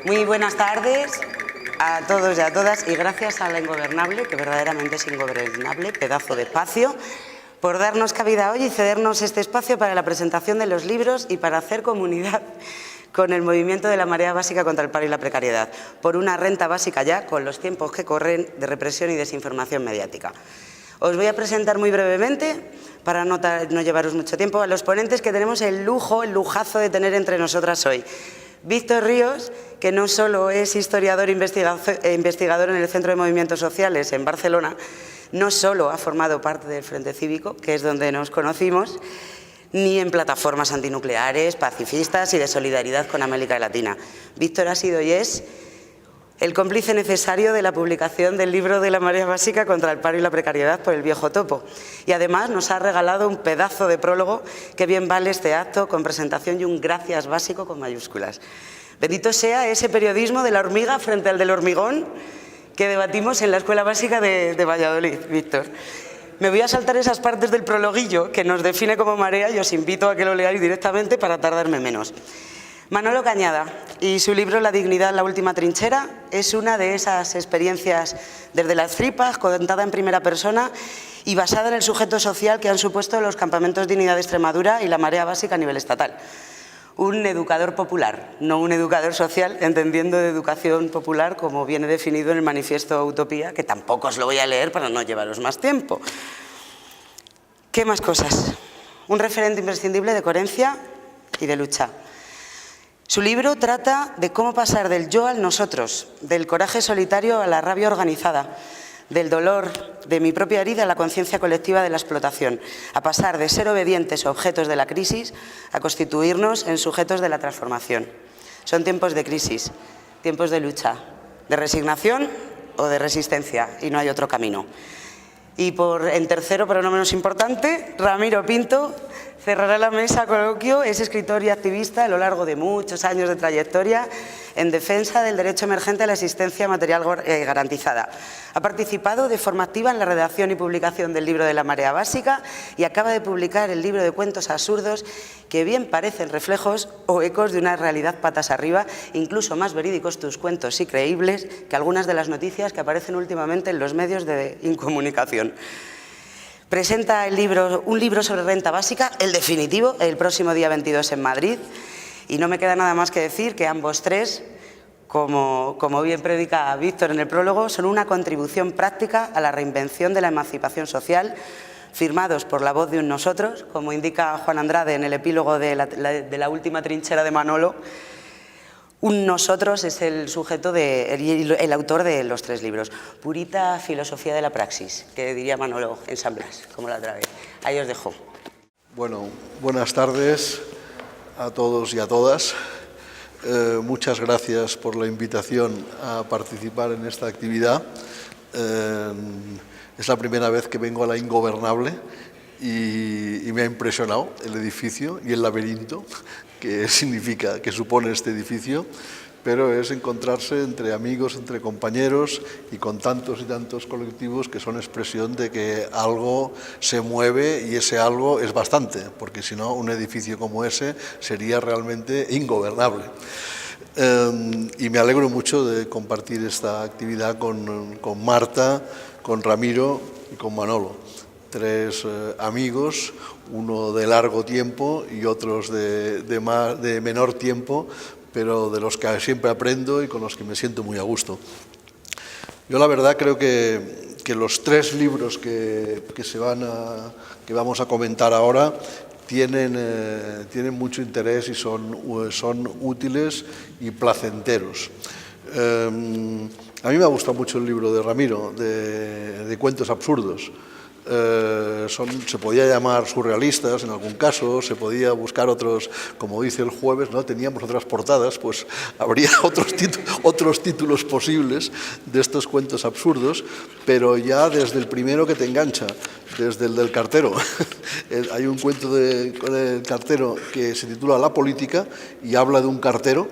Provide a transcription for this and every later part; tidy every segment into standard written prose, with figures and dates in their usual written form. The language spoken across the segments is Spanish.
Muy buenas tardes a todos y a todas, y gracias a la Ingobernable, que verdaderamente es ingobernable, pedazo de espacio, por darnos cabida hoy y cedernos este espacio para la presentación de los libros y para hacer comunidad con el movimiento de la Marea Básica contra el paro y la precariedad, por una renta básica ya, con los tiempos que corren de represión y desinformación mediática. Os voy a presentar muy brevemente, para no llevaros mucho tiempo, a los ponentes que tenemos el lujazo de tener entre nosotras hoy. Víctor Ríos, que no solo es historiador e investigador en el Centro de Movimientos Sociales en Barcelona, no solo ha formado parte del Frente Cívico, que es donde nos conocimos, ni en plataformas antinucleares, pacifistas y de solidaridad con América Latina. Víctor ha sido y es el cómplice necesario de la publicación del libro de la Marea Básica contra el paro y la precariedad por el viejo topo. Y además nos ha regalado un pedazo de prólogo que bien vale este acto, con presentación y un gracias básico con mayúsculas. Bendito sea ese periodismo de la hormiga frente al del hormigón que debatimos en la Escuela Básica de Valladolid, Víctor. Me voy a saltar esas partes del prologuillo que nos define como Marea y os invito a que lo leáis directamente para tardarme menos. Manolo Cañada y su libro La dignidad, la última trinchera es una de esas experiencias desde las tripas, contada en primera persona y basada en el sujeto social que han supuesto los campamentos Dignidad de Extremadura y la Marea Básica a nivel estatal. Un educador popular, no un educador social, entendiendo de educación popular como viene definido en el manifiesto Utopía, que tampoco os lo voy a leer para no llevaros más tiempo. ¿Qué más cosas? Un referente imprescindible de coherencia y de lucha. Su libro trata de cómo pasar del yo al nosotros, del coraje solitario a la rabia organizada, del dolor de mi propia herida a la conciencia colectiva de la explotación, a pasar de ser obedientes objetos de la crisis a constituirnos en sujetos de la transformación. Son tiempos de crisis, tiempos de lucha, de resignación o de resistencia, y no hay otro camino. Y en tercero, pero no menos importante, Ramiro Pinto cerrará la mesa coloquio. Es escritor y activista a lo largo de muchos años de trayectoria en defensa del derecho emergente a la asistencia material garantizada. Ha participado de forma activa en la redacción y publicación del libro de la Marea Básica y acaba de publicar el libro de cuentos absurdos que bien parecen reflejos o ecos de una realidad patas arriba, incluso más verídicos tus cuentos y creíbles que algunas de las noticias que aparecen últimamente en los medios de incomunicación. Presenta un libro sobre renta básica, el definitivo, el próximo día 22 en Madrid. Y no me queda nada más que decir que ambos tres, como bien predica Víctor en el prólogo, son una contribución práctica a la reinvención de la emancipación social, firmados por la voz de un nosotros, como indica Juan Andrade en el epílogo de la última trinchera de Manolo. Un nosotros es el sujeto, el autor de los tres libros. Purita filosofía de la praxis, que diría Manolo en San Blas, como la otra vez. Ahí os dejo. Bueno, buenas tardes a todos y a todas. Muchas gracias por la invitación a participar en esta actividad. Es la primera vez que vengo a la Ingobernable y me ha impresionado el edificio y el laberinto que supone este edificio, pero es encontrarse entre amigos, entre compañeros y con tantos y tantos colectivos que son expresión de que algo se mueve y ese algo es bastante, porque si no un edificio como ese sería realmente ingobernable. Y me alegro mucho de compartir esta actividad con Marta, con Ramiro y con Manolo. Tres amigos, uno de largo tiempo y otros de menor tiempo, pero de los que siempre aprendo y con los que me siento muy a gusto. Yo la verdad creo que los tres libros que vamos a comentar ahora tienen mucho interés y son útiles y placenteros. A mí me ha gustado mucho el libro de Ramiro, de cuentos absurdos. Se podía llamar surrealistas en algún caso, se podía buscar otros, como dice el jueves, ¿no? Teníamos otras portadas, pues habría otros títulos posibles de estos cuentos absurdos, pero ya desde el primero que te engancha, desde el del cartero. Hay un cuento con el cartero que se titula La política y habla de un cartero.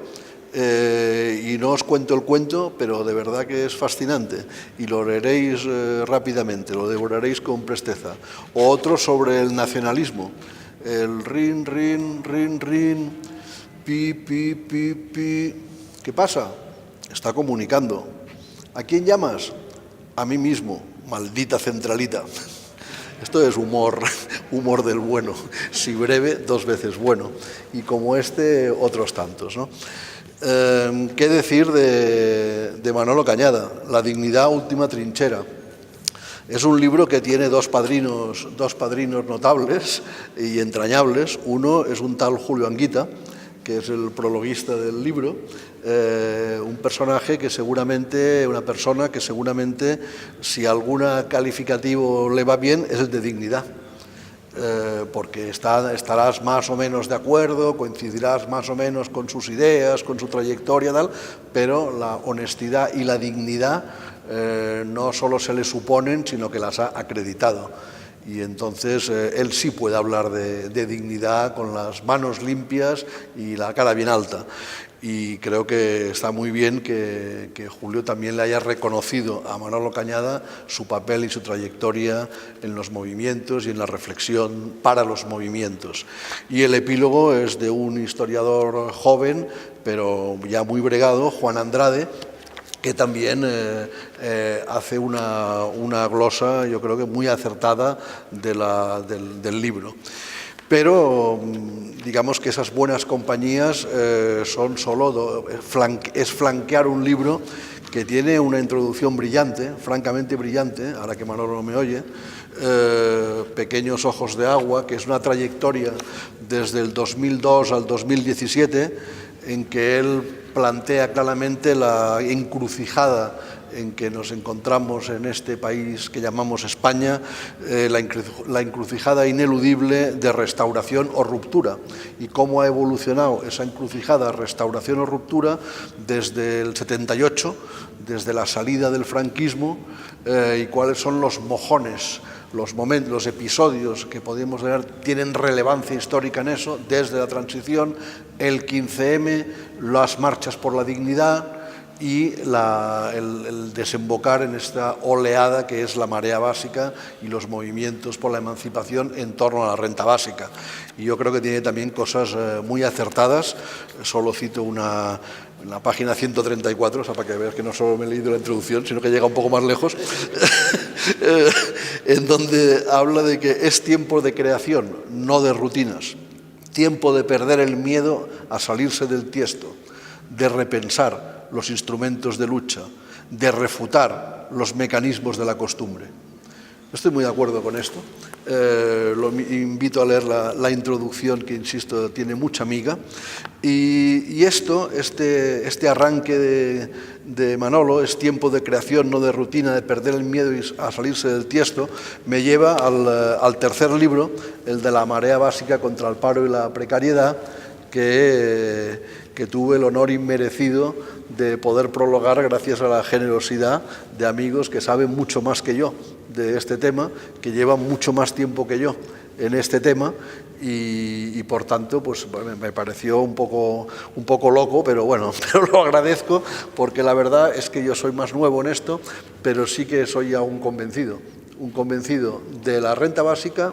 Y no os cuento el cuento, pero de verdad que es fascinante y lo leeréis rápidamente, lo devoraréis con presteza. O otro sobre el nacionalismo, el rin, rin, rin, rin, pi, pi, pi, pi, ¿Qué pasa? Está comunicando. ¿A quién llamas? A mí mismo, maldita centralita. Esto es humor del bueno. Si breve, 2 veces bueno. Y como este, otros tantos, ¿no? ¿Qué decir de Manolo Cañada? La dignidad, última trinchera. Es un libro que tiene dos padrinos notables y entrañables. Uno es un tal Julio Anguita, que es el prologuista del libro, una persona que seguramente, si algún calificativo le va bien, es el de dignidad. Porque estarás más o menos de acuerdo, coincidirás más o menos con sus ideas, con su trayectoria, tal, pero la honestidad y la dignidad no solo se le suponen, sino que las ha acreditado. Y entonces él sí puede hablar de dignidad con las manos limpias y la cara bien alta. Y creo que está muy bien que Julio también le haya reconocido a Manolo Cañada su papel y su trayectoria en los movimientos y en la reflexión para los movimientos. Y el epílogo es de un historiador joven, pero ya muy bregado, Juan Andrade, que también hace una glosa, yo creo que muy acertada del libro. Pero digamos que esas buenas compañías son solo es flanquear un libro que tiene una introducción brillante, francamente brillante, ahora que Manolo no me oye, Pequeños ojos de agua, que es una trayectoria desde el 2002 al 2017, en que él plantea claramente la encrucijada en que nos encontramos en este país que llamamos España, la encrucijada ineludible de restauración o ruptura, y cómo ha evolucionado esa encrucijada, restauración o ruptura, desde el 78, desde la salida del franquismo, y cuáles son los mojones, los momentos, los episodios que podemos ver tienen relevancia histórica en eso, desde la transición, el 15M, las marchas por la dignidad y el desembocar en esta oleada que es la marea básica y los movimientos por la emancipación en torno a la renta básica. Y yo creo que tiene también cosas muy acertadas. Solo cito en la página 134, o sea, para que veas que no solo me he leído la introducción, sino que llega un poco más lejos, en donde habla de que es tiempo de creación, no de rutinas, tiempo de perder el miedo a salirse del tiesto, de repensar los instrumentos de lucha, de refutar los mecanismos de la costumbre. Estoy muy de acuerdo con esto. Lo invito a leer la introducción, que, insisto, tiene mucha miga. Y este arranque de Manolo, es tiempo de creación, no de rutina, de perder el miedo a salirse del tiesto, me lleva al tercer libro, el de la marea básica contra el paro y la precariedad, que tuve el honor inmerecido de poder prologar gracias a la generosidad de amigos que saben mucho más que yo de este tema, que llevan mucho más tiempo que yo en este tema, y por tanto pues me pareció un poco loco, pero bueno, pero lo agradezco, porque la verdad es que yo soy más nuevo en esto, pero sí que soy ya un convencido de la renta básica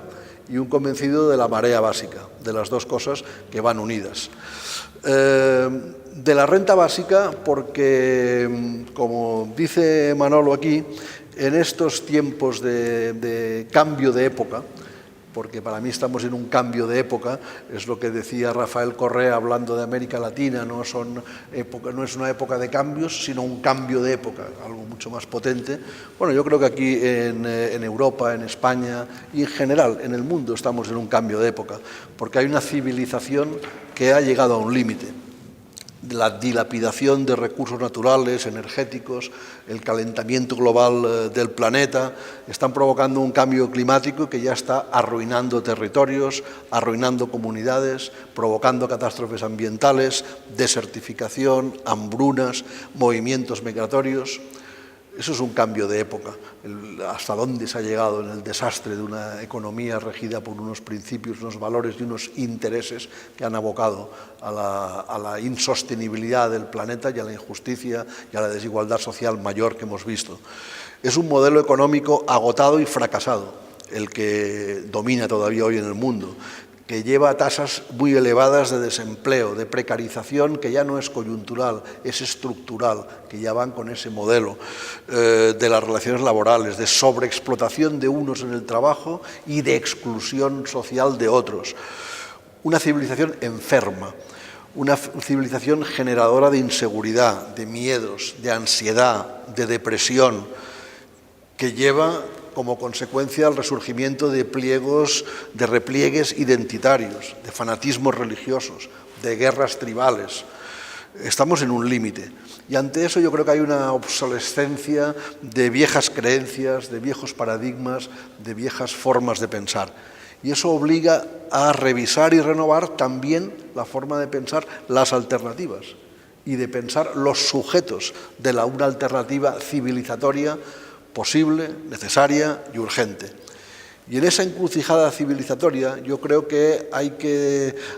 y un convencido de la marea básica, de las dos cosas que van unidas. De la renta básica porque, como dice Manolo aquí, en estos tiempos de cambio de época, porque para mí estamos en un cambio de época, es lo que decía Rafael Correa hablando de América Latina, no es una época de cambios, sino un cambio de época, algo mucho más potente. Bueno, yo creo que aquí en Europa, en España y en general en el mundo estamos en un cambio de época, porque hay una civilización que ha llegado a un límite. La dilapidación de recursos naturales, energéticos, el calentamiento global del planeta, están provocando un cambio climático que ya está arruinando territorios, arruinando comunidades, provocando catástrofes ambientales, desertificación, hambrunas, movimientos migratorios. Eso es un cambio de época. Hasta dónde se ha llegado en el desastre de una economía regida por unos principios, unos valores y unos intereses que han abocado a la insostenibilidad del planeta y a la injusticia y a la desigualdad social mayor que hemos visto. Es un modelo económico agotado y fracasado, el que domina todavía hoy en el mundo, que lleva a tasas muy elevadas de desempleo, de precarización, que ya no es coyuntural, es estructural, que ya van con ese modelo de las relaciones laborales, de sobreexplotación de unos en el trabajo y de exclusión social de otros. Una civilización enferma, una civilización generadora de inseguridad, de miedos, de ansiedad, de depresión, que lleva como consecuencia al resurgimiento de repliegues identitarios, de fanatismos religiosos, de guerras tribales. Estamos en un límite. Y ante eso yo creo que hay una obsolescencia de viejas creencias, de viejos paradigmas, de viejas formas de pensar. Y eso obliga a revisar y renovar también la forma de pensar las alternativas y de pensar los sujetos de una alternativa civilizatoria posible, necesaria y urgente. Y en esa encrucijada civilizatoria yo creo que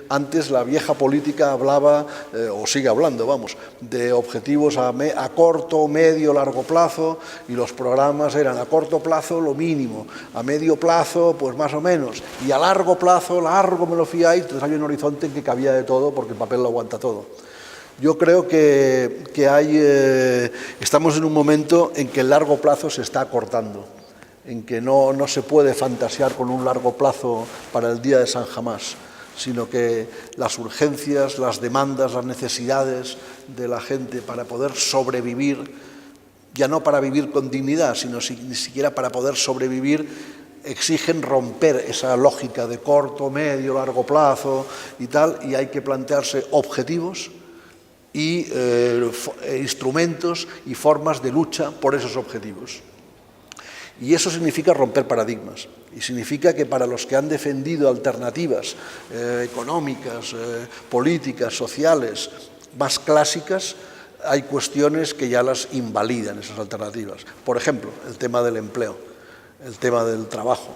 antes la vieja política hablaba, o sigue hablando, vamos, de objetivos a corto, medio, largo plazo, y los programas eran a corto plazo lo mínimo, a medio plazo pues más o menos, y a largo plazo, largo me lo fiáis, entonces hay un horizonte en que cabía de todo porque el papel lo aguanta todo. Yo creo que estamos en un momento en que el largo plazo se está acortando, en que no se puede fantasear con un largo plazo para el día de San Jamás, sino que las urgencias, las demandas, las necesidades de la gente para poder sobrevivir, ya no para vivir con dignidad, sino ni siquiera para poder sobrevivir, exigen romper esa lógica de corto, medio, largo plazo y tal, y hay que plantearse objetivos y instrumentos y formas de lucha por esos objetivos. Y eso significa romper paradigmas, y significa que para los que han defendido alternativas económicas, políticas, sociales, más clásicas, hay cuestiones que ya las invalidan, esas alternativas. Por ejemplo, el tema del empleo, el tema del trabajo.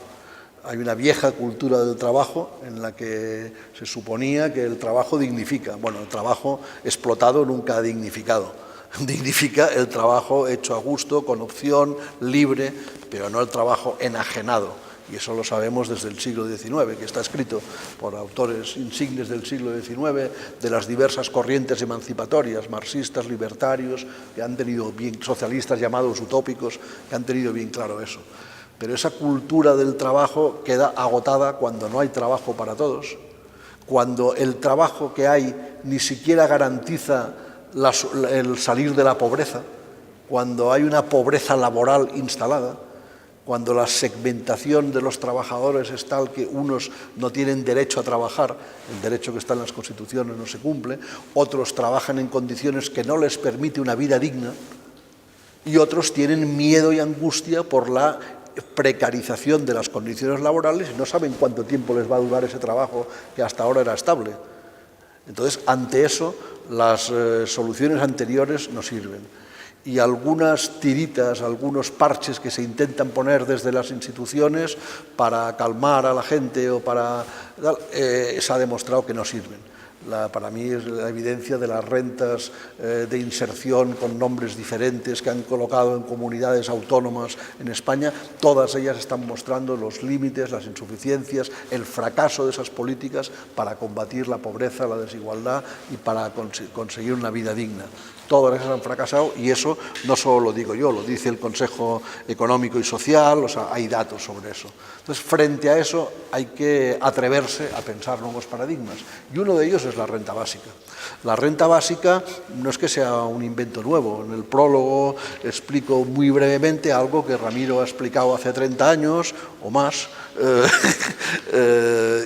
Hay una vieja cultura del trabajo en la que se suponía que el trabajo dignifica. Bueno, el trabajo explotado nunca ha dignificado. Dignifica el trabajo hecho a gusto, con opción, libre, pero no el trabajo enajenado. Y eso lo sabemos desde el siglo XIX, que está escrito por autores insignes del siglo XIX, de las diversas corrientes emancipatorias, marxistas, libertarios, que han tenido bien, socialistas llamados utópicos, que han tenido bien claro eso. Pero esa cultura del trabajo queda agotada cuando no hay trabajo para todos, cuando el trabajo que hay ni siquiera garantiza el salir de la pobreza, cuando hay una pobreza laboral instalada, cuando la segmentación de los trabajadores es tal que unos no tienen derecho a trabajar, el derecho que está en las constituciones no se cumple, otros trabajan en condiciones que no les permite una vida digna y otros tienen miedo y angustia por la precarización de las condiciones laborales y no saben cuánto tiempo les va a durar ese trabajo que hasta ahora era estable. Entonces, ante eso, las soluciones anteriores no sirven. Y algunas tiritas, algunos parches que se intentan poner desde las instituciones para calmar a la gente o para se ha demostrado que no sirven. Para mí es la evidencia de las rentas de inserción con nombres diferentes que han colocado en comunidades autónomas en España. Todas ellas están mostrando los límites, las insuficiencias, el fracaso de esas políticas para combatir la pobreza, la desigualdad y para conseguir una vida digna. Todas esas han fracasado y eso no solo lo digo yo, lo dice el Consejo Económico y Social, o sea, hay datos sobre eso. Entonces, frente a eso hay que atreverse a pensar nuevos paradigmas y uno de ellos es la renta básica. La renta básica no es que sea un invento nuevo. En el prólogo explico muy brevemente algo que Ramiro ha explicado hace 30 años o más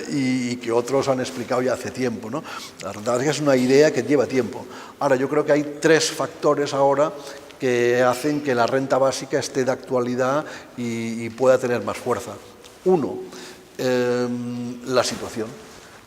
y que otros han explicado ya hace tiempo, ¿no? La renta básica es una idea que lleva tiempo. Ahora, yo creo que hay tres factores ahora que hacen que la renta básica esté de actualidad y pueda tener más fuerza. Uno, la situación,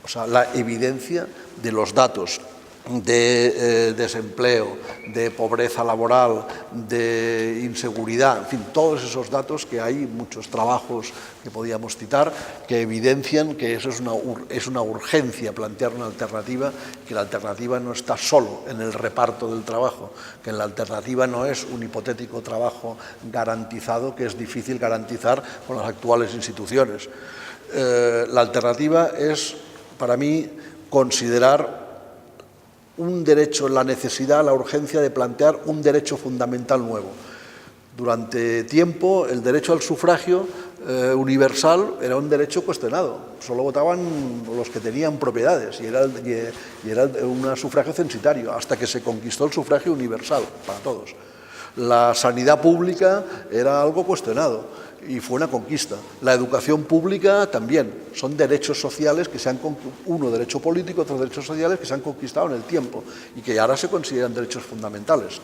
o sea, la evidencia de los datos de desempleo, de pobreza laboral, de inseguridad, en fin, todos esos datos que hay, muchos trabajos que podíamos citar, que evidencian que eso es una urgencia plantear una alternativa, que la alternativa no está solo en el reparto del trabajo, que la alternativa no es un hipotético trabajo garantizado que es difícil garantizar con las actuales instituciones. La alternativa es para mí, considerar un derecho, la necesidad, la urgencia de plantear un derecho fundamental nuevo. Durante tiempo, el derecho al sufragio universal era un derecho cuestionado. Solo votaban los que tenían propiedades y era un sufragio censitario, hasta que se conquistó el sufragio universal para todos. La sanidad pública era algo cuestionado y fue una conquista. La educación pública también. Son derechos sociales que uno derecho político, otros derechos sociales que se han conquistado en el tiempo y que ahora se consideran derechos fundamentales.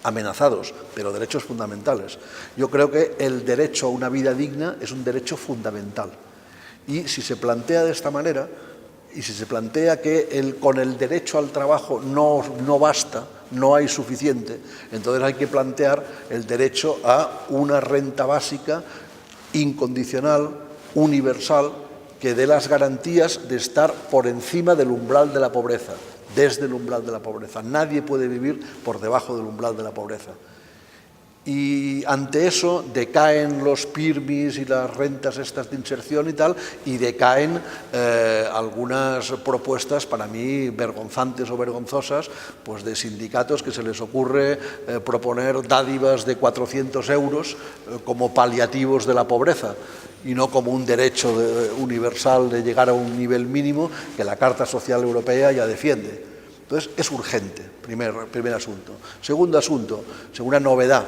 Amenazados, pero derechos fundamentales. Yo creo que el derecho a una vida digna es un derecho fundamental. Y si se plantea de esta manera, y si se plantea que con el derecho al trabajo no basta, no hay suficiente, entonces hay que plantear el derecho a una renta básica incondicional, universal, que dé las garantías de estar por encima del umbral de la pobreza. Desde el umbral de la pobreza. Nadie puede vivir por debajo del umbral de la pobreza. Y ante eso decaen los PIRMIs y las rentas estas de inserción y tal, y decaen algunas propuestas para mí vergonzantes o vergonzosas, pues de sindicatos que se les ocurre proponer dádivas de 400 euros como paliativos de la pobreza y no como un derecho universal de llegar a un nivel mínimo que la Carta Social Europea ya defiende. Entonces, es urgente, primer asunto. Segundo asunto, segunda novedad,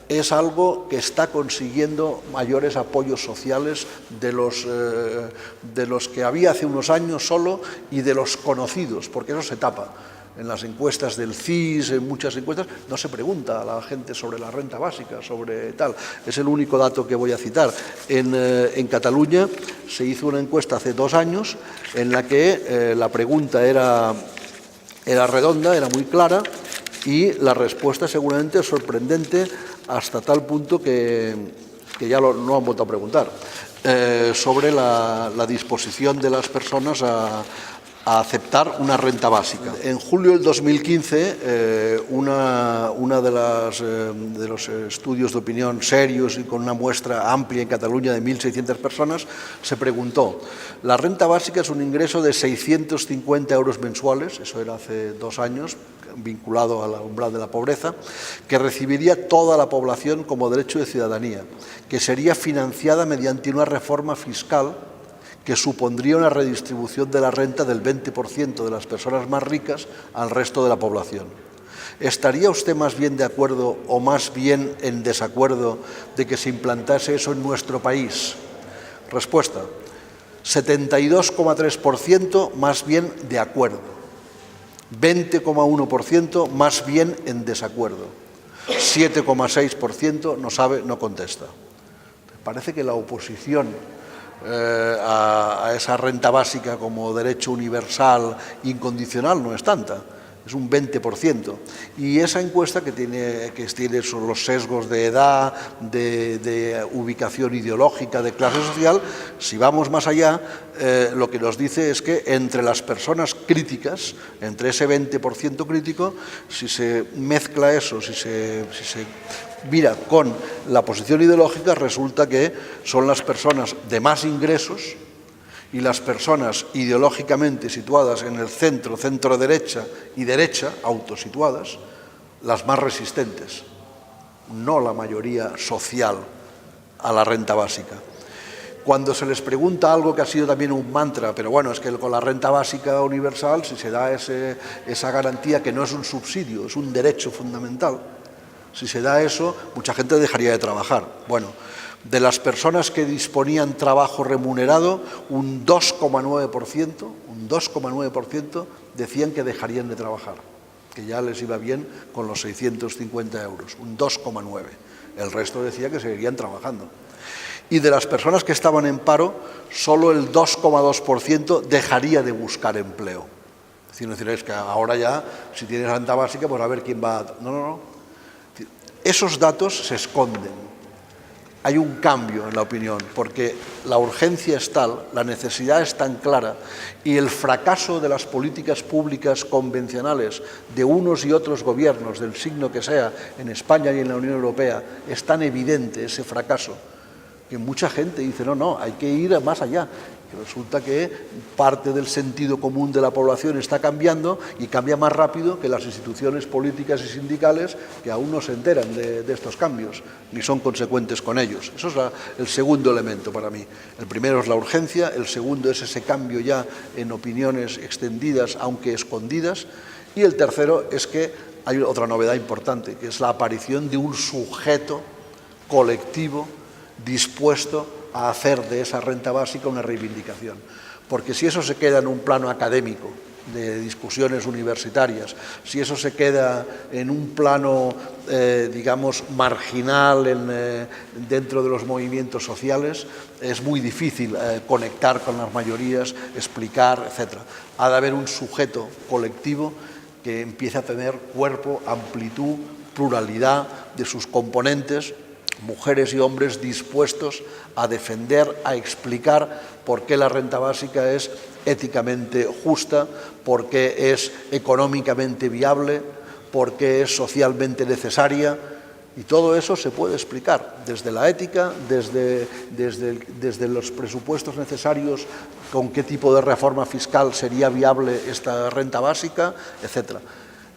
es algo que está consiguiendo mayores apoyos sociales de los que había hace unos años solo y de los conocidos, porque eso se tapa. En las encuestas del CIS, en muchas encuestas, no se pregunta a la gente sobre la renta básica, sobre tal. Es el único dato que voy a citar. En Cataluña se hizo una encuesta hace 2 años en la que la pregunta era redonda, era muy clara y la respuesta seguramente es sorprendente hasta tal punto que ya no han vuelto a preguntar, sobre la disposición de las personas a aceptar una renta básica. En julio del 2015, una de los estudios de opinión serios y con una muestra amplia en Cataluña de 1.600 personas, se preguntó: la renta básica es un ingreso de 650 euros mensuales, eso era hace 2 años, vinculado al umbral de la pobreza, que recibiría toda la población como derecho de ciudadanía, que sería financiada mediante una reforma fiscal que supondría una redistribución de la renta del 20% de las personas más ricas al resto de la población. ¿Estaría usted más bien de acuerdo o más bien en desacuerdo de que se implantase eso en nuestro país? Respuesta: 72,3% más bien de acuerdo, 20,1% más bien en desacuerdo, 7,6% no sabe, no contesta. Parece que la oposición a esa renta básica como derecho universal incondicional no es tanta, es un 20%. Y esa encuesta que tiene son los sesgos de edad, de ubicación ideológica, de clase social, si vamos más allá, lo que nos dice es que entre las personas críticas, entre ese 20% crítico, si se mezcla eso, si se mira con la posición ideológica, resulta que son las personas de más ingresos y las personas ideológicamente situadas en el centro, centro-derecha y derecha, autosituadas, las más resistentes, no la mayoría social a la renta básica. Cuando se les pregunta algo que ha sido también un mantra, pero bueno, es que con la renta básica universal, si se da esa garantía que no es un subsidio, es un derecho fundamental, si se da eso, mucha gente dejaría de trabajar. Bueno, de las personas que disponían trabajo remunerado, un 2,9% decían que dejarían de trabajar, que ya les iba bien con los 650 euros, un 2,9%. El resto decía que seguirían trabajando. Y de las personas que estaban en paro, solo el 2,2% dejaría de buscar empleo. Es decir, es que ahora ya, si tienes renta básica, pues a ver quién va a... No. Esos datos se esconden. Hay un cambio en la opinión, porque la urgencia es tal, la necesidad es tan clara y el fracaso de las políticas públicas convencionales de unos y otros gobiernos, del signo que sea, en España y en la Unión Europea, es tan evidente ese fracaso, que mucha gente dice, no, hay que ir más allá. Resulta que parte del sentido común de la población está cambiando y cambia más rápido que las instituciones políticas y sindicales, que aún no se enteran de estos cambios ni son consecuentes con ellos. Eso es el segundo elemento para mí. El primero es la urgencia, el segundo es ese cambio ya en opiniones extendidas, aunque escondidas, y el tercero es que hay otra novedad importante, que es la aparición de un sujeto colectivo dispuesto a hacer de esa renta básica una reivindicación. Porque si eso se queda en un plano académico, de discusiones universitarias, si eso se queda en un plano, digamos, marginal dentro de los movimientos sociales, es muy difícil conectar con las mayorías, explicar, etc. Ha de haber un sujeto colectivo que empiece a tener cuerpo, amplitud, pluralidad de sus componentes, mujeres y hombres dispuestos a defender, a explicar por qué la renta básica es éticamente justa, por qué es económicamente viable, por qué es socialmente necesaria. Y todo eso se puede explicar desde la ética, desde los presupuestos necesarios, con qué tipo de reforma fiscal sería viable esta renta básica, etc.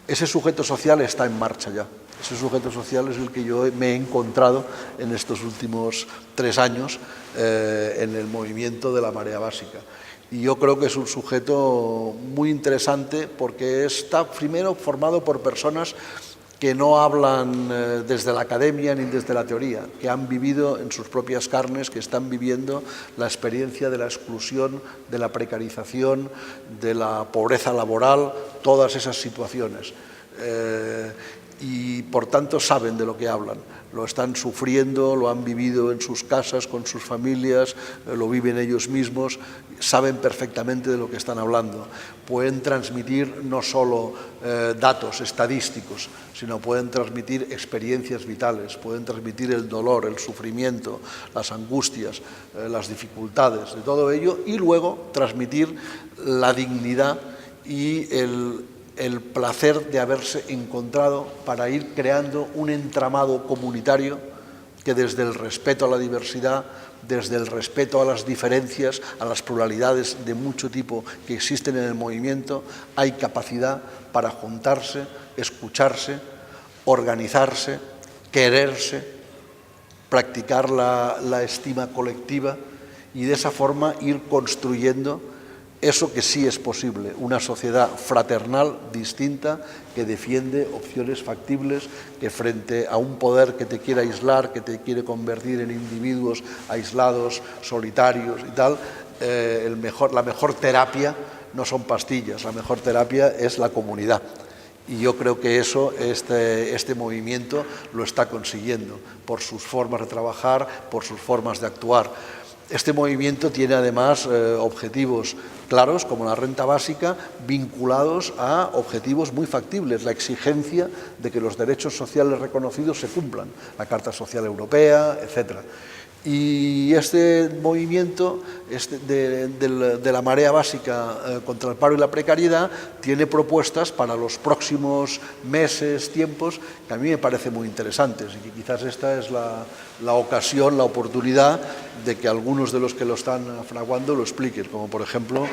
Ese sujeto social está en marcha ya. Ese sujeto social es el que yo me he encontrado en estos últimos 3 años en el movimiento de la marea básica. Y yo creo que es un sujeto muy interesante porque está primero formado por personas que no hablan desde la academia ni desde la teoría, que han vivido en sus propias carnes, que están viviendo la experiencia de la exclusión, de la precarización, de la pobreza laboral, todas esas situaciones. Y por tanto saben de lo que hablan, lo están sufriendo, lo han vivido en sus casas, con sus familias, lo viven ellos mismos, saben perfectamente de lo que están hablando. Pueden transmitir no solo datos estadísticos, sino pueden transmitir experiencias vitales, pueden transmitir el dolor, el sufrimiento, las angustias, las dificultades, de todo ello, y luego transmitir la dignidad y el placer de haberse encontrado para ir creando un entramado comunitario que desde el respeto a la diversidad, desde el respeto a las diferencias, a las pluralidades de mucho tipo que existen en el movimiento, hay capacidad para juntarse, escucharse, organizarse, quererse, practicar la estima colectiva y de esa forma ir construyendo eso que sí es posible, una sociedad fraternal, distinta, que defiende opciones factibles, que frente a un poder que te quiere aislar, que te quiere convertir en individuos aislados, solitarios y tal, la mejor terapia no son pastillas, la mejor terapia es la comunidad. Y yo creo que eso, este movimiento lo está consiguiendo, por sus formas de trabajar, por sus formas de actuar. Este movimiento tiene además objetivos claros, como la renta básica, vinculados a objetivos muy factibles, la exigencia de que los derechos sociales reconocidos se cumplan, la Carta Social Europea, etc. Y este movimiento de la marea básica contra el paro y la precariedad tiene propuestas para los próximos meses, tiempos, que a mí me parecen muy interesantes y que quizás esta es la ocasión, la oportunidad de que algunos de los que lo están fraguando lo expliquen, como por ejemplo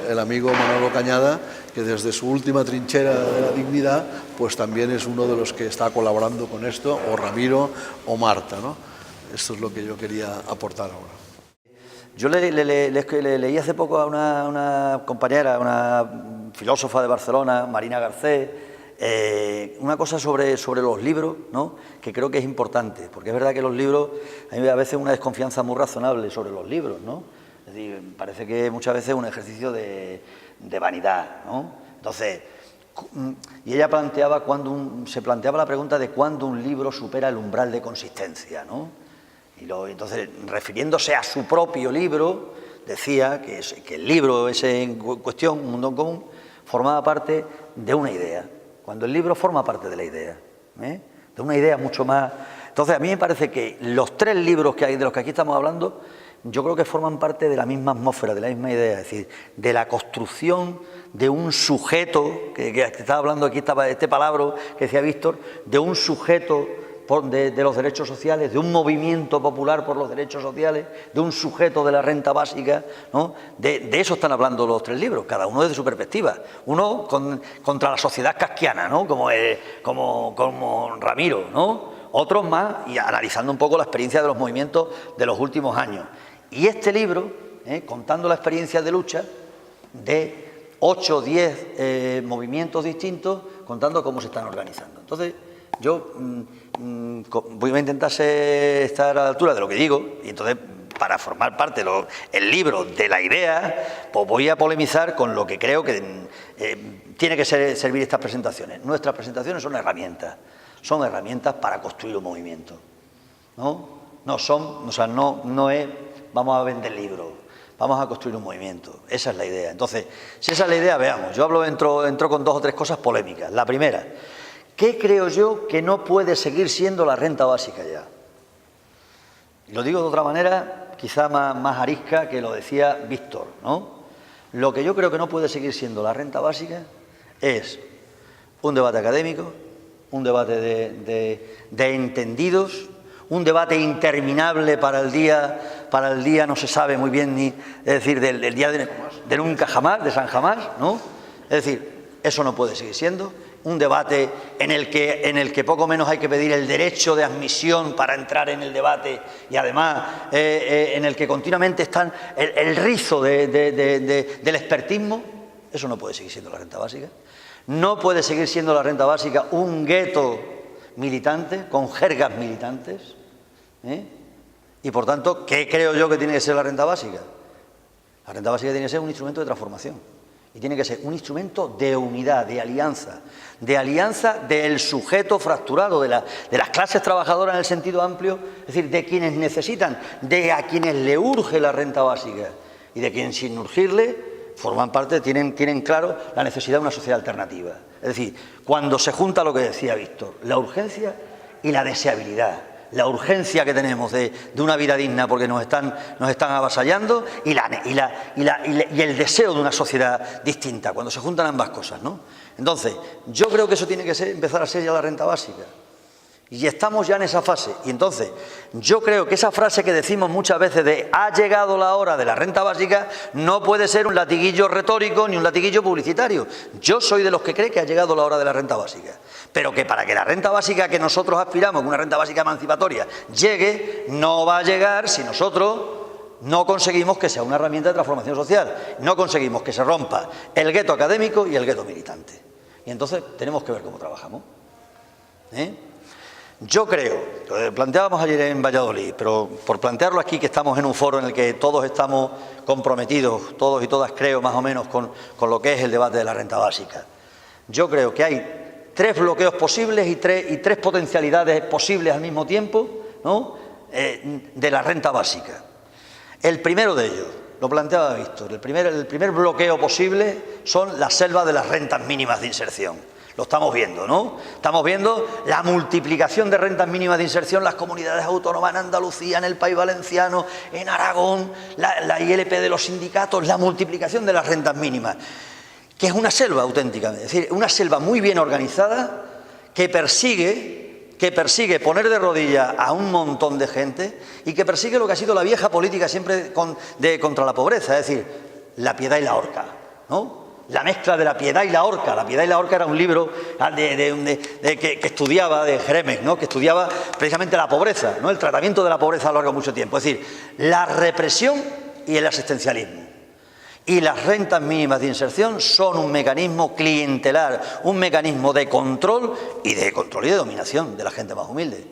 el amigo Manolo Cañada, que desde su última trinchera de la dignidad, pues también es uno de los que está colaborando con esto, o Ramiro o Marta, ¿no? Esto es lo que yo quería aportar ahora. Yo leí hace poco a una compañera, una filósofa de Barcelona, Marina Garcés, una cosa sobre los libros, ¿no?, que creo que es importante, porque es verdad que los libros, a mí a veces una desconfianza muy razonable sobre los libros, ¿no? Es decir, parece que muchas veces es un ejercicio de vanidad, ¿no? Entonces, y ella se planteaba la pregunta de cuándo un libro supera el umbral de consistencia, ¿no? Entonces, refiriéndose a su propio libro, decía que el libro ese en cuestión, Un mundo en común, formaba parte de una idea. Cuando el libro forma parte de la idea, de una idea mucho más. Entonces, a mí me parece que los 3 libros que hay, de los que aquí estamos hablando, yo creo que forman parte de la misma atmósfera, de la misma idea, es decir, de la construcción de un sujeto, que estaba hablando aquí, estaba este palabra que decía Víctor, de un sujeto de los derechos sociales, de un movimiento popular por los derechos sociales, de un sujeto de la renta básica, ¿no? De eso están hablando los 3 libros, cada uno desde su perspectiva. Uno contra la sociedad kafkiana, ¿no? Como Ramiro, ¿no? Otros más, y analizando un poco la experiencia de los movimientos de los últimos años. Y este libro, contando la experiencia de lucha de 8 o 10 movimientos distintos, contando cómo se están organizando. Entonces, yo voy a intentar estar a la altura de lo que digo, y entonces, para formar parte del libro de la idea, pues voy a polemizar con lo que creo que tiene que servir estas presentaciones. Nuestras presentaciones son herramientas para construir un movimiento, ¿no? No es vamos a vender libros, vamos a construir un movimiento. Esa es la idea. Entonces, si esa es la idea, veamos. Yo entro con 2 o 3 cosas polémicas. La primera, ¿qué creo yo que no puede seguir siendo la renta básica ya? Y lo digo de otra manera, quizá más arisca, que lo decía Víctor, ¿no? Lo que yo creo que no puede seguir siendo la renta básica es un debate académico, un debate de entendidos, un debate interminable para el día no se sabe muy bien ni, es decir, del día de nunca jamás, de San Jamás, ¿no? Es decir, eso no puede seguir siendo un debate en el que poco menos hay que pedir el derecho de admisión para entrar en el debate, y además en el que continuamente están el rizo del expertismo. Eso no puede seguir siendo la renta básica. No puede seguir siendo la renta básica un gueto militante, con jergas militantes. Y por tanto, ¿qué creo yo que tiene que ser la renta básica? La renta básica tiene que ser un instrumento de transformación. Y tiene que ser un instrumento de unidad, de alianza del sujeto fracturado, de las clases trabajadoras en el sentido amplio, es decir, de quienes necesitan, de a quienes le urge la renta básica, y de quienes sin urgirle forman parte, tienen claro la necesidad de una sociedad alternativa. Es decir, cuando se junta lo que decía Víctor, la urgencia y la deseabilidad, la urgencia que tenemos de una vida digna porque nos están avasallando, y el deseo de una sociedad distinta, cuando se juntan ambas cosas, ¿no? Entonces, yo creo que eso tiene que empezar a ser ya la renta básica. Y estamos ya en esa fase. Y entonces, yo creo que esa frase que decimos muchas veces de ha llegado la hora de la renta básica no puede ser un latiguillo retórico ni un latiguillo publicitario. Yo soy de los que cree que ha llegado la hora de la renta básica. Pero que para que la renta básica que nosotros aspiramos, una renta básica emancipatoria, llegue, no va a llegar si nosotros no conseguimos que sea una herramienta de transformación social, no conseguimos que se rompa el gueto académico y el gueto militante. Y entonces tenemos que ver cómo trabajamos. Yo creo, lo planteábamos ayer en Valladolid, pero por plantearlo aquí, que estamos en un foro en el que todos estamos comprometidos, todos y todas creo más o menos con lo que es el debate de la renta básica. Yo creo que hay 3 bloqueos posibles y tres potencialidades posibles al mismo tiempo, ¿no? De la renta básica. El primero de ellos, lo planteaba Víctor, el primer bloqueo posible son las selvas de las rentas mínimas de inserción. Lo estamos viendo, ¿no? Estamos viendo la multiplicación de rentas mínimas de inserción en las comunidades autónomas, en Andalucía, en el País Valenciano, en Aragón, la ILP de los sindicatos, la multiplicación de las rentas mínimas, que es una selva auténtica, es decir, una selva muy bien organizada que persigue poner de rodillas a un montón de gente y que persigue lo que ha sido la vieja política siempre contra la pobreza, es decir, la piedad y la horca, ¿no? La mezcla de la piedad y la horca. La piedad y la horca era un libro que estudiaba, de Jeremec, ¿no? Que estudiaba precisamente la pobreza, ¿no? El tratamiento de la pobreza a lo largo de mucho tiempo. Es decir, la represión y el asistencialismo. Y las rentas mínimas de inserción son un mecanismo clientelar, un mecanismo de control y de dominación de la gente más humilde.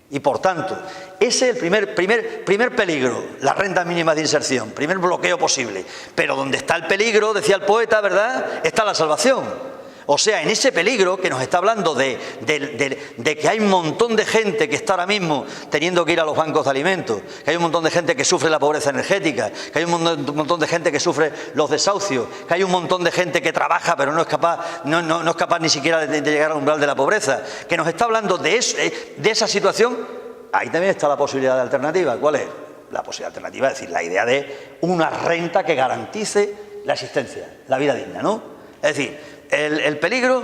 Y por tanto, ese es el primer peligro, las rentas mínimas de inserción, primer bloqueo posible. Pero donde está el peligro, decía el poeta, ¿verdad?, está la salvación. O sea, en ese peligro que nos está hablando de que hay un montón de gente que está ahora mismo teniendo que ir a los bancos de alimentos, que hay un montón de gente que sufre la pobreza energética, que hay un montón de gente que sufre los desahucios, que hay un montón de gente que trabaja pero no es capaz ni siquiera de llegar al umbral de la pobreza, que nos está hablando de esa situación. Ahí también está la posibilidad de alternativa. ¿Cuál es? La posibilidad alternativa, es decir, la idea de una renta que garantice la existencia, la vida digna, ¿no? Es decir, el peligro,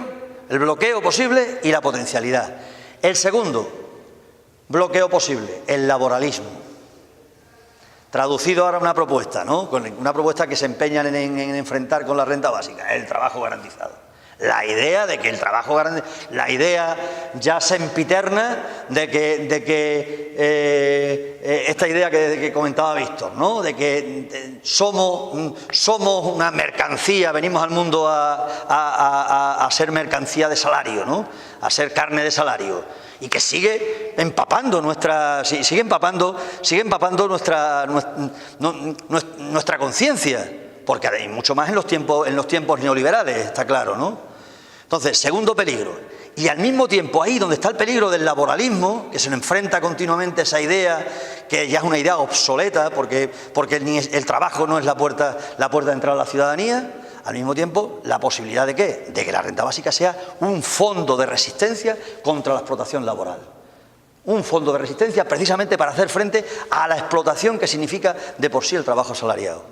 el bloqueo posible y la potencialidad. El segundo, bloqueo posible, el laboralismo. Traducido ahora a una propuesta, ¿no? Una propuesta que se empeñan en enfrentar con la renta básica, el trabajo garantizado. La idea de que el trabajo garantizado, la idea ya sempiterna de que esta idea que comentaba Víctor, ¿no? De que somos una mercancía, venimos al mundo a ser mercancía de salario, ¿no? A ser carne de salario. Y que sigue empapando nuestra conciencia, porque hay mucho más en los tiempos neoliberales, está claro, ¿no? Entonces, segundo peligro. Y al mismo tiempo, ahí donde está el peligro del laboralismo, que se nos enfrenta continuamente a esa idea, que ya es una idea obsoleta, porque el trabajo no es la puerta de entrada a la ciudadanía. Al mismo tiempo, la posibilidad de ¿qué? De que la renta básica sea un fondo de resistencia contra la explotación laboral. Un fondo de resistencia precisamente para hacer frente a la explotación que significa de por sí el trabajo asalariado.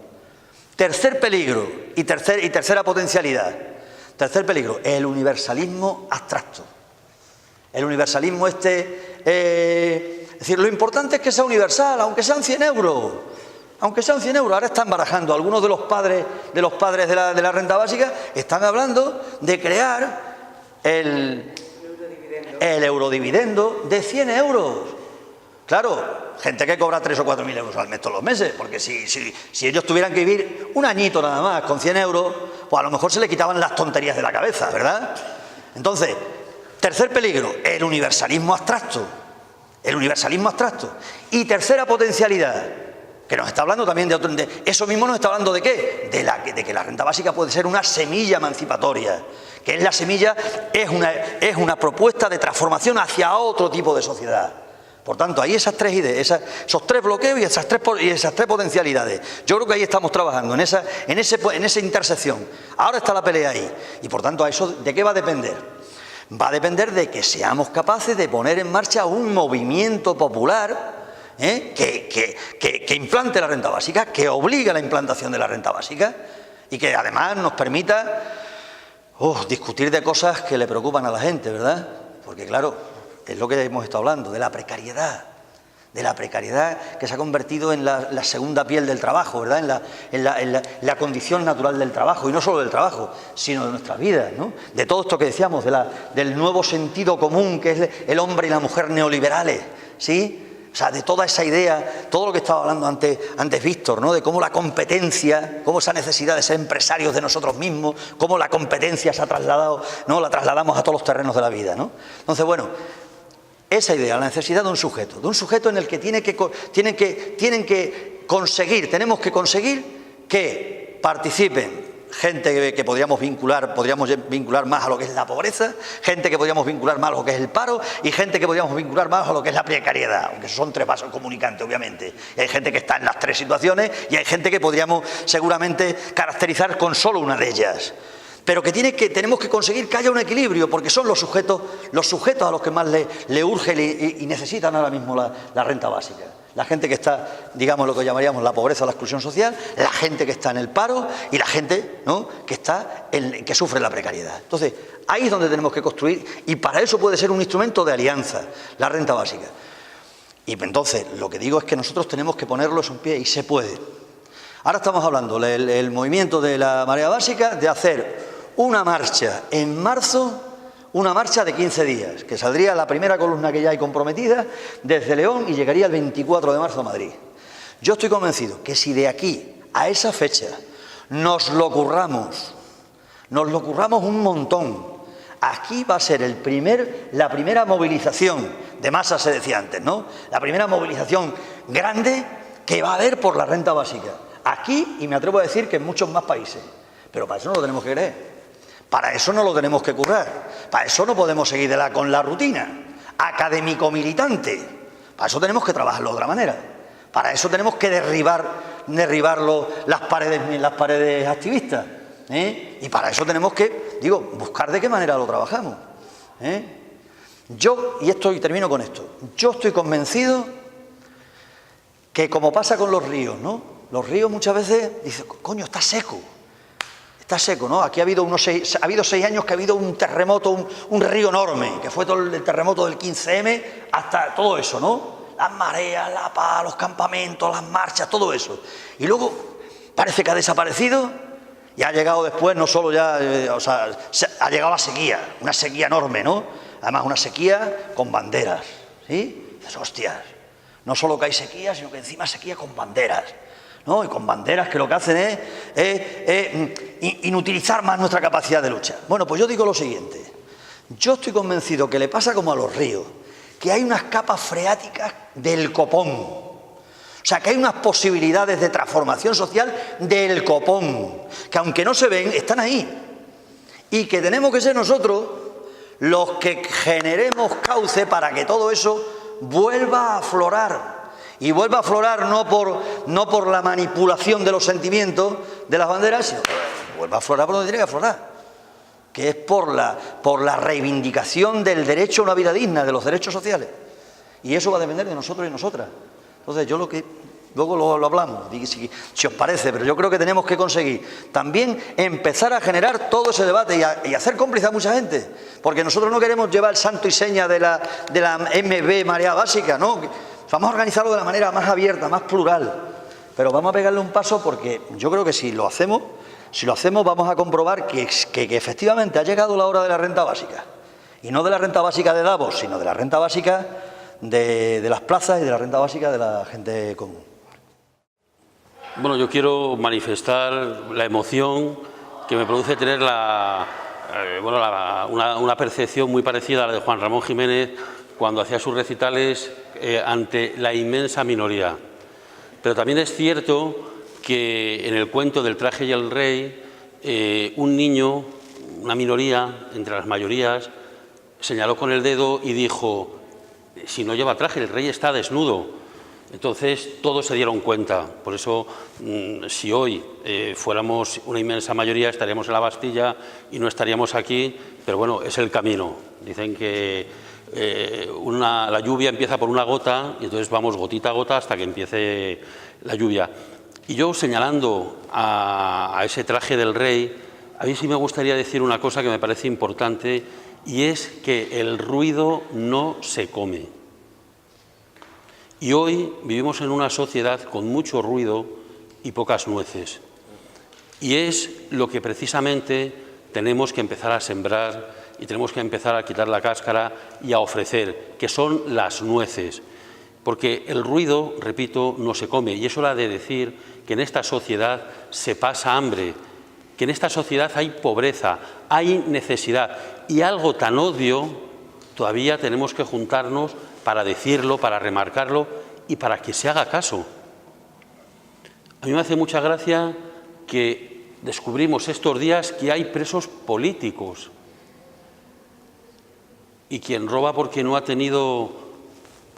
Tercer peligro y tercera potencialidad. Tercer peligro, el universalismo abstracto. El universalismo es decir, lo importante es que sea universal, aunque sean 100 euros. Aunque sean 100 euros, ahora están barajando algunos de los padres de la renta básica, están hablando de crear el eurodividendo de 100 euros. Claro, gente que cobra 3 o 4 mil euros al mes todos los meses, porque si ellos tuvieran que vivir un añito nada más con 100 euros, pues a lo mejor se le quitaban las tonterías de la cabeza, ¿verdad? Entonces, tercer peligro, el universalismo abstracto. El universalismo abstracto. Y tercera potencialidad, que nos está hablando también de eso mismo nos está hablando de ¿qué? De que la renta básica puede ser una semilla emancipatoria, que es la semilla, es una propuesta de transformación hacia otro tipo de sociedad. Por tanto, hay esas tres ideas, esos tres bloqueos y esas tres potencialidades. Yo creo que ahí estamos trabajando, en esa intersección. Ahora está la pelea ahí. Y por tanto, ¿eso de qué va a depender? Va a depender de que seamos capaces de poner en marcha un movimiento popular que implante la renta básica, que obligue a la implantación de la renta básica y que además nos permita discutir de cosas que le preocupan a la gente, ¿verdad? Porque claro, es lo que hemos estado hablando, de la precariedad que se ha convertido en la segunda piel del trabajo, ¿verdad? En la condición natural del trabajo, y no solo del trabajo, sino de nuestras vidas, ¿no? De todo esto que decíamos, del nuevo sentido común que es el hombre y la mujer neoliberales, ¿sí? O sea, de toda esa idea, todo lo que estaba hablando antes Víctor, ¿no? De cómo la competencia, cómo esa necesidad de ser empresarios de nosotros mismos, cómo la competencia se ha trasladado, ¿no? La trasladamos a todos los terrenos de la vida, ¿no? Entonces, bueno, esa idea, la necesidad de un sujeto en el que tenemos que conseguir que participen gente que podríamos vincular más a lo que es la pobreza, gente que podríamos vincular más a lo que es el paro y gente que podríamos vincular más a lo que es la precariedad, aunque son tres vasos comunicantes, obviamente. Y hay gente que está en las tres situaciones y hay gente que podríamos seguramente caracterizar con solo una de ellas. Pero que tenemos que conseguir que haya un equilibrio, porque son los sujetos a los que más le urge y necesitan ahora mismo la renta básica. La gente que está, digamos, lo que llamaríamos la pobreza o la exclusión social, la gente que está en el paro y la gente, ¿no?, que sufre la precariedad. Entonces, ahí es donde tenemos que construir, y para eso puede ser un instrumento de alianza, la renta básica. Y entonces, lo que digo es que nosotros tenemos que ponerlo en pie, y se puede. Ahora estamos hablando, el movimiento de la marea básica, de hacer una marcha en marzo, una marcha de 15 días, que saldría la primera columna que ya hay comprometida desde León y llegaría el 24 de marzo a Madrid. Yo estoy convencido que si de aquí a esa fecha nos lo curramos un montón, aquí va a ser la primera movilización de masa, se decía antes, ¿no? La primera movilización grande que va a haber por la renta básica. Aquí, y me atrevo a decir que en muchos más países. Pero para eso no lo tenemos que creer. Para eso no lo tenemos que currar. Para eso no podemos seguir con la rutina académico-militante. Para eso tenemos que trabajarlo de otra manera. Para eso tenemos que derribar las paredes activistas. Y para eso tenemos que, buscar de qué manera lo trabajamos. Y termino con esto. Yo estoy convencido que, como pasa con los ríos, ¿no? Los ríos muchas veces dicen, coño, está seco. está seco, ¿no? Aquí ha habido 6 años que ha habido un terremoto, un río enorme, que fue todo el terremoto del 15M, hasta todo eso, ¿no? Las mareas, la paz, los campamentos, las marchas, todo eso. Y luego parece que ha desaparecido y ha llegado después, no solo ya, ha llegado la sequía, una sequía enorme, ¿no? Además, una sequía con banderas, ¿sí? Dices, hostias, no solo que hay sequía, sino que encima sequía con banderas, ¿no? Y con banderas que lo que hacen es inutilizar más nuestra capacidad de lucha. Bueno, pues yo digo lo siguiente. Yo estoy convencido que le pasa como a los ríos, que hay unas capas freáticas del copón. O sea, que hay unas posibilidades de transformación social del copón, que aunque no se ven, están ahí. Y que tenemos que ser nosotros los que generemos cauce para que todo eso vuelva a aflorar. Y vuelva a aflorar no por la manipulación de los sentimientos de las banderas, sino que vuelva a aflorar por donde tiene que aflorar, que es por la reivindicación del derecho a una vida digna, de los derechos sociales. Y eso va a depender de nosotros y nosotras. Entonces, yo luego lo hablamos, si os parece, pero yo creo que tenemos que conseguir también empezar a generar todo ese debate y hacer cómplice a mucha gente, porque nosotros no queremos llevar el santo y seña de la MB Marea Básica, ¿no? Vamos a organizarlo de la manera más abierta, más plural, pero vamos a pegarle un paso, porque yo creo que si lo hacemos vamos a comprobar que efectivamente ha llegado la hora de la renta básica, y no de la renta básica de Davos, sino de la renta básica de las plazas y de la renta básica de la gente común. Bueno, yo quiero manifestar la emoción que me produce tener una percepción muy parecida a la de Juan Ramón Jiménez cuando hacía sus recitales ante la inmensa minoría. Pero también es cierto que en el cuento del traje y el rey, un niño, una minoría entre las mayorías, señaló con el dedo y dijo: si no lleva traje, el rey está desnudo. Entonces todos se dieron cuenta. Por eso, si hoy fuéramos una inmensa mayoría, estaríamos en la Bastilla y no estaríamos aquí, pero bueno, es el camino. Dicen que la lluvia empieza por una gota y entonces vamos gotita a gota hasta que empiece la lluvia. Y yo, señalando a ese traje del rey, a mí sí me gustaría decir una cosa que me parece importante, y es que el ruido no se come. Y hoy vivimos en una sociedad con mucho ruido y pocas nueces. Y es lo que precisamente tenemos que empezar a sembrar y tenemos que empezar a quitar la cáscara y a ofrecer, que son las nueces. Porque el ruido, repito, no se come. Y eso ha de decir que en esta sociedad se pasa hambre, que en esta sociedad hay pobreza, hay necesidad. Y algo tan obvio, todavía tenemos que juntarnos para decirlo, para remarcarlo y para que se haga caso. A mí me hace mucha gracia que descubrimos estos días que hay presos políticos. Y quien roba porque no ha tenido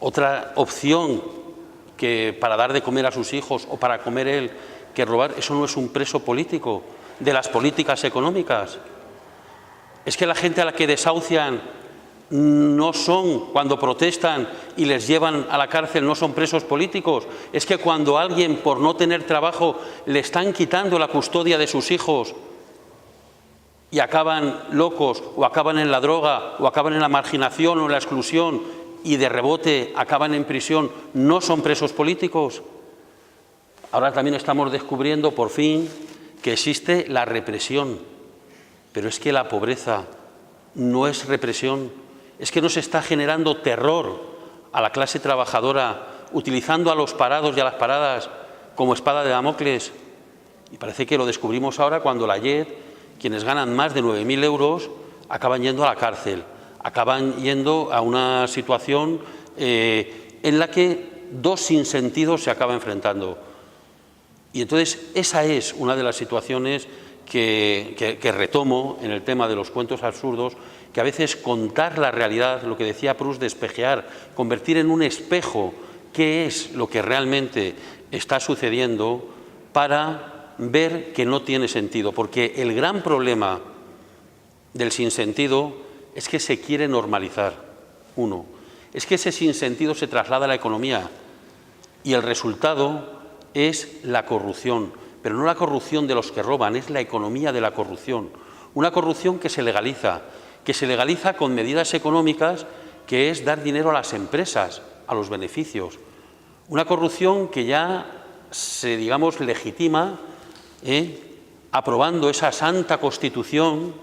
otra opción que para dar de comer a sus hijos o para comer él que robar, eso no es un preso político de las políticas económicas. Es que la gente a la que desahucian no son, cuando protestan y les llevan a la cárcel, no son presos políticos. Es que cuando a alguien, por no tener trabajo, le están quitando la custodia de sus hijos y acaban locos, o acaban en la droga, o acaban en la marginación o en la exclusión, y de rebote acaban en prisión, ¿no son presos políticos? Ahora también estamos descubriendo, por fin, que existe la represión. Pero es que la pobreza no es represión. Es que no se está generando terror a la clase trabajadora, utilizando a los parados y a las paradas como espada de Damocles. Y parece que lo descubrimos ahora cuando la JED, quienes ganan más de 9.000 euros, acaban yendo a la cárcel, acaban yendo a una situación en la que dos sinsentidos se acaban enfrentando. Y entonces esa es una de las situaciones que retomo en el tema de los cuentos absurdos, que a veces contar la realidad, lo que decía Proust de espejear, convertir en un espejo qué es lo que realmente está sucediendo para ver que no tiene sentido. Porque el gran problema del sinsentido es que se quiere normalizar. Uno, es que ese sinsentido se traslada a la economía y el resultado es la corrupción. pero no la corrupción de los que roban, es la economía de la corrupción. Una corrupción que se legaliza con medidas económicas, que es dar dinero a las empresas, a los beneficios. Una corrupción que ya se, digamos, legitima aprobando esa santa Constitución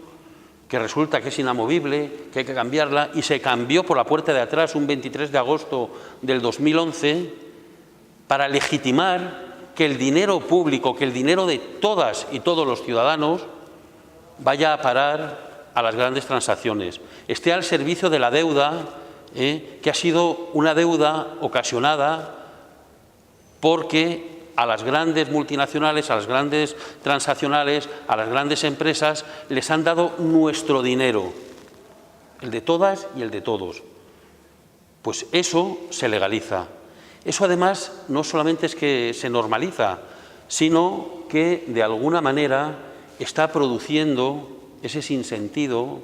que resulta que es inamovible, que hay que cambiarla, y se cambió por la puerta de atrás un 23 de agosto del 2011 para legitimar que el dinero público, que el dinero de todas y todos los ciudadanos vaya a parar a las grandes transacciones, esté al servicio de la deuda, que ha sido una deuda ocasionada porque a las grandes multinacionales, a las grandes transaccionales, a las grandes empresas, les han dado nuestro dinero, el de todas y el de todos. Pues eso se legaliza. Eso además no solamente es que se normaliza, sino que de alguna manera está produciendo ese sinsentido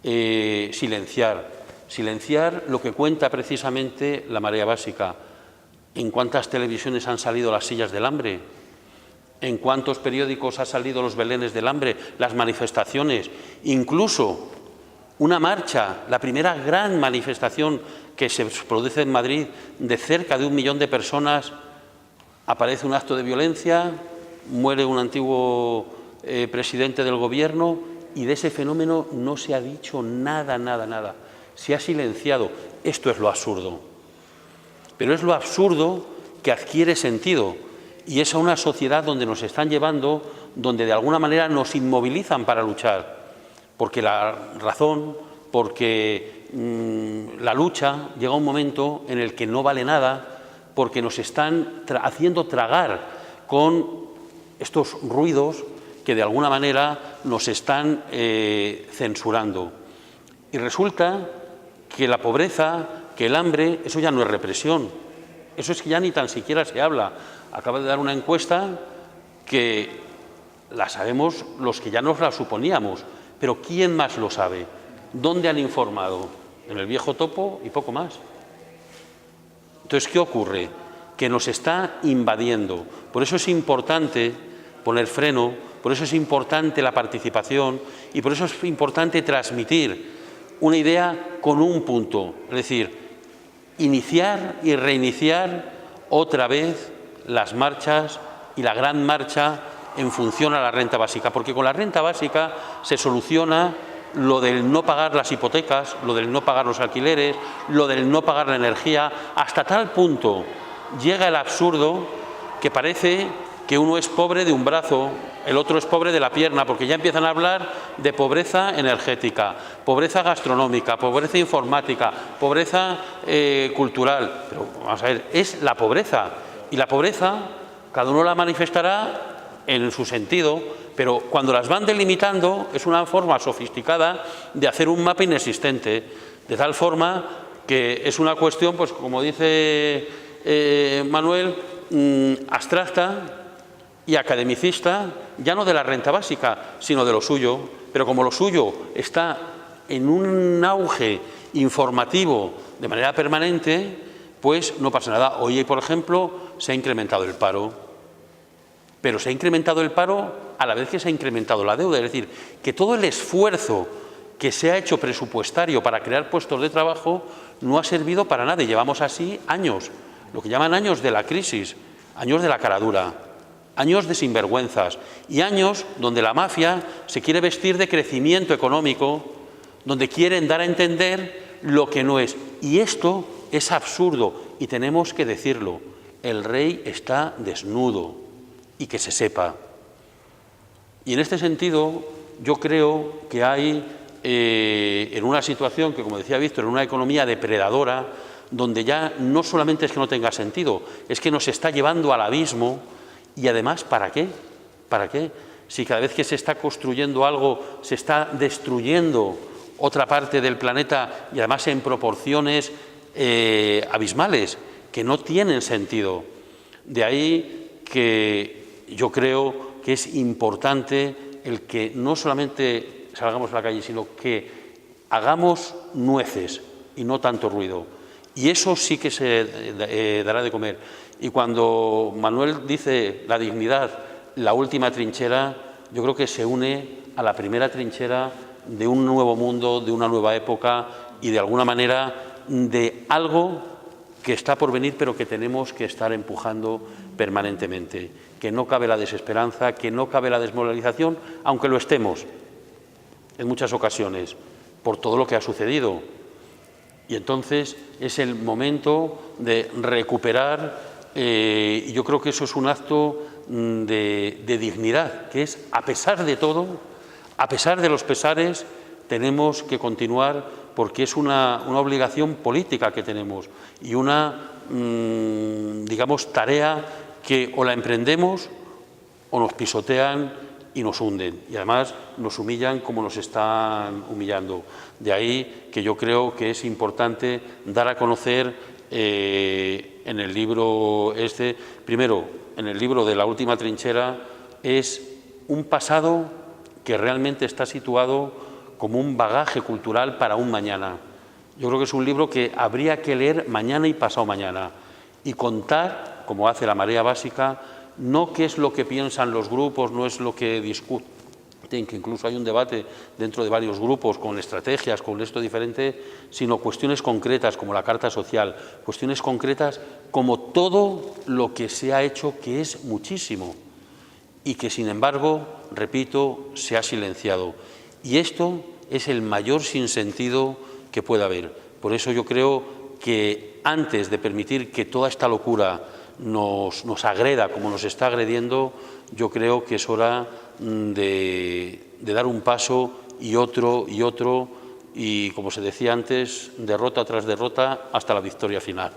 silenciar lo que cuenta precisamente la marea básica. ¿En cuántas televisiones han salido las sillas del hambre? ¿En cuántos periódicos han salido los belenes del hambre, las manifestaciones? Incluso una marcha, la primera gran manifestación que se produce en Madrid, de cerca de 1 millón de personas, aparece un acto de violencia, muere un antiguo presidente del Gobierno, y de ese fenómeno no se ha dicho nada, nada, nada. Se ha silenciado. Esto es lo absurdo. Pero es lo absurdo que adquiere sentido, y es a una sociedad donde nos están llevando, donde de alguna manera nos inmovilizan para luchar, porque la razón, porque la lucha llega a un momento en el que no vale nada, porque nos están haciendo tragar con estos ruidos que de alguna manera nos están censurando. Y resulta que la pobreza, que el hambre, eso ya no es represión, eso es que ya ni tan siquiera se habla. Acaba de dar una encuesta que la sabemos los que ya nos la suponíamos, pero ¿quién más lo sabe? ¿Dónde han informado? En el viejo topo y poco más. Entonces, ¿qué ocurre? Que nos está invadiendo. Por eso es importante poner freno, por eso es importante la participación y por eso es importante transmitir una idea con un punto, es decir, iniciar y reiniciar otra vez las marchas y la gran marcha en función a la renta básica, porque con la renta básica se soluciona lo del no pagar las hipotecas, lo del no pagar los alquileres, lo del no pagar la energía, hasta tal punto llega el absurdo que parece que uno es pobre de un brazo, el otro es pobre de la pierna, porque ya empiezan a hablar de pobreza energética, pobreza gastronómica, pobreza informática, pobreza cultural. Pero vamos a ver, es la pobreza. Y la pobreza, cada uno la manifestará en su sentido, pero cuando las van delimitando es una forma sofisticada de hacer un mapa inexistente, de tal forma que es una cuestión, pues como dice Manuel, abstracta y academicista, ya no de la renta básica, sino de lo suyo. Pero como lo suyo está en un auge informativo de manera permanente, pues no pasa nada. Hoy, por ejemplo, se ha incrementado el paro, pero se ha incrementado el paro a la vez que se ha incrementado la deuda. Es decir, que todo el esfuerzo que se ha hecho presupuestario para crear puestos de trabajo no ha servido para nada. Y llevamos así años, lo que llaman años de la crisis, años de la caradura, años de sinvergüenzas y años donde la mafia se quiere vestir de crecimiento económico, donde quieren dar a entender lo que no es. Y esto es absurdo y tenemos que decirlo. El rey está desnudo y que se sepa. Y en este sentido yo creo que hay en una situación que, como decía Víctor, en una economía depredadora, donde ya no solamente es que no tenga sentido, es que nos está llevando al abismo. Y además, ¿para qué? ¿Para qué? Si cada vez que se está construyendo algo se está destruyendo otra parte del planeta y además en proporciones abismales que no tienen sentido. De ahí que yo creo que es importante el que no solamente salgamos a la calle, sino que hagamos nueces y no tanto ruido. Y eso sí que se dará de comer. Y cuando Manuel dice la dignidad la última trinchera, yo creo que se une a la primera trinchera de un nuevo mundo, de una nueva época y de alguna manera de algo que está por venir, pero que tenemos que estar empujando permanentemente. Que no cabe la desesperanza, que no cabe la desmoralización, aunque lo estemos en muchas ocasiones, por todo lo que ha sucedido. Y entonces es el momento de recuperar, y yo creo que eso es un acto de dignidad, que es, a pesar de todo, a pesar de los pesares, tenemos que continuar porque es una obligación política que tenemos y una, digamos, tarea que o la emprendemos o nos pisotean y nos hunden. Y además nos humillan como nos están humillando. De ahí que yo creo que es importante dar a conocer en el libro primero, en el libro de La última trinchera, es un pasado que realmente está situado como un bagaje cultural para un mañana. Yo creo que es un libro que habría que leer mañana y pasado mañana y contar, como hace La Marea Básica, no qué es lo que piensan los grupos, no es lo que discuten, que incluso hay un debate dentro de varios grupos con estrategias, con esto diferente, sino cuestiones concretas como la Carta Social, cuestiones concretas como todo lo que se ha hecho, que es muchísimo, y que sin embargo, repito, se ha silenciado. Y esto es el mayor sinsentido que puede haber. Por eso yo creo que antes de permitir que toda esta locura nos agreda como nos está agrediendo, yo creo que es hora de dar un paso y otro, y como se decía antes, derrota tras derrota hasta la victoria final.